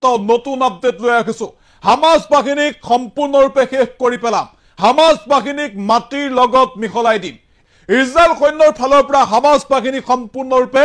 নতুন আপডেট লৈ আহিছো হামাস বাহিনীক সম্পূৰ্ণৰূপে শেষ কৰি পেলাম হামাস বাহিনীক মাটিৰ লগত মিহলাই দিম ইজৰাইল সৈন্যৰ ফালৰ পৰা হামাস বাহিনীক সম্পূৰ্ণৰূপে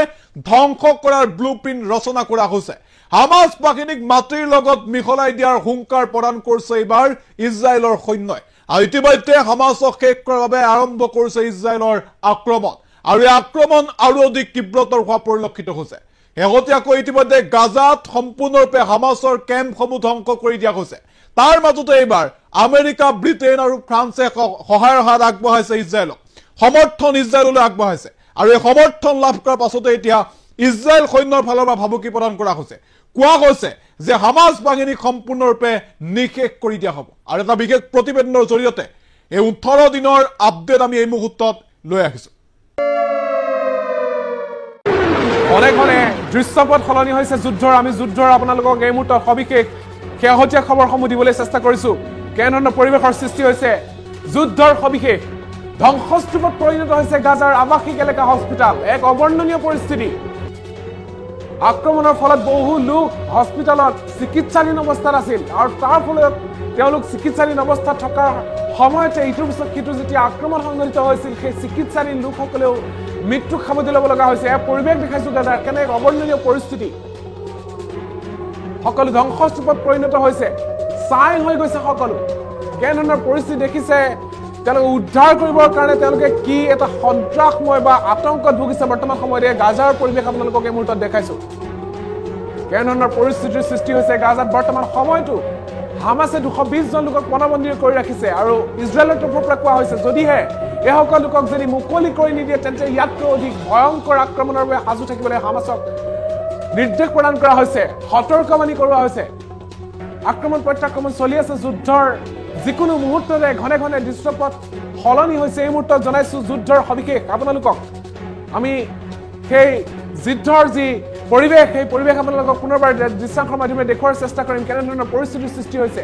ধ্বংস কৰাৰ ব্লুপ্ৰিন্ট ৰচনা কৰা হৈছে হামাস বাহিনীক মাটিৰ লগত মিহলাই দিয়াৰ হুংকাৰ প্ৰদান কৰিছে এবাৰ ইজৰাইলৰ সৈন্যই আৰু ইতিমধ্যে হামাসক শেষ কৰাৰ বাবে আৰম্ভ কৰিছে ইজৰাইলৰ আক্ৰমণ আৰু এই আক্ৰমণ আৰু অধিক তীব্ৰতৰ হোৱা পৰিলক্ষিত হৈছে শেহতীয়াকৈ ইতিমধ্যে গাজাত সম্পূৰ্ণৰূপে হামাসৰ কেম্পসমূহ ধ্বংস কৰি দিয়া হৈছে তাৰ মাজতে এইবাৰ আমেৰিকা ব্ৰিটেইন আৰু ফ্ৰান্সে সহায়ৰ হাত আগবঢ়াইছে ইজৰাইলক সমৰ্থন ইজৰাইললৈ আগবঢ়াইছে আৰু এই সমৰ্থন লাভ কৰাৰ পাছতে এতিয়া ইজৰাইল সৈন্যৰ ফালৰ পৰা ভাবুকি প্ৰদান কৰা হৈছে কোৱা হৈছে যে হামাস বাহিনীক সম্পূৰ্ণৰূপে নিশেষ কৰি দিয়া হ'ব আৰু এটা বিশেষ প্ৰতিবেদনৰ জৰিয়তে এই 18 দিনৰ আপডেট আমি এই মুহূৰ্তত লৈ আহিছো অনেক দৃশ্যপট সলনি হৈছে যুদ্ধৰ আমি যুদ্ধৰ আপোনালোকক এই মুহূৰ্তত সবিশেষ শেহতীয়া খবৰসমূহ দিবলৈ চেষ্টা কৰিছো কেনেধৰণৰ পৰিৱেশৰ সৃষ্টি হৈছে যুদ্ধৰ সবিশেষ ধ্বংসস্তূপত পৰিণত হৈছে গাজাৰ আৱাসিক এলেকা হস্পিটাল এক অবৰ্ণনীয় পৰিস্থিতি আক্ৰমণৰ ফলত বহু লোক হস্পিটালত চিকিৎসাধীন অৱস্থাত আছিল আৰু তাৰ ফলত তেওঁলোক চিকিৎসাধীন অৱস্থাত থকাৰ সময়তে ইটোৰ পিছত সিটো যেতিয়া আক্ৰমণ সংঘটিত হৈছিল সেই চিকিৎসাধীন লোকসকলেও মৃত্যু খাবতি ল'ব লগা হৈছে এই পৰিৱেশ দেখাইছো গাজাৰ কেনে এক অবৰ্ণনীয় পৰিস্থিতি সকলো ধ্বংসস্তূপত পৰিণত হৈছে চাই হৈ গৈছে সকলো কেনেধৰণৰ পৰিস্থিতি দেখিছে তেওঁলোকে উদ্ধাৰ কৰিবৰ কাৰণে তেওঁলোকে কি এটা সন্ত্ৰাসময় বা আতংকত ভুগিছে বৰ্তমান সময়তে গাজাৰ পৰিৱেশ আপোনালোকক এই মুহূৰ্তত দেখাইছো কেনেধৰণৰ পৰিস্থিতিৰ সৃষ্টি হৈছে গাজাত বৰ্তমান সময়তো হামাছে 220 জন লোকক পণবন্দী কৰি ৰাখিছে আৰু ইজৰাইলৰ তৰফৰ পৰা কোৱা হৈছে যদিহে এই সকলো লোকক যদি মুকলি কৰি নিদিয়ে তেন্তে ইয়াতকৈ অধিক ভয়ংকৰ আক্ৰমণৰ বাবে সাজু থাকিবলৈ হামাছক নিৰ্দেশ প্ৰদান কৰা হৈছে সতৰ্কবাণী কৰোৱা হৈছে আক্ৰমণ প্ৰত্যাক্ৰমণ চলি আছে যুদ্ধৰ যিকোনো মুহূৰ্ততে ঘনে ঘনে দৃশ্যপট সলনি হৈছে এই মুহূৰ্তত জনাইছো যুদ্ধৰ সবিশেষ আপোনালোকক আমি সেই যুদ্ধৰ যি পৰিৱেশ সেই পৰিৱেশ আপোনালোকক পুনৰবাৰ দৃশ্যাংশৰ মাধ্যমেৰে দেখুৱাৰ চেষ্টা কৰিম কেনেধৰণৰ পৰিস্থিতিৰ সৃষ্টি হৈছে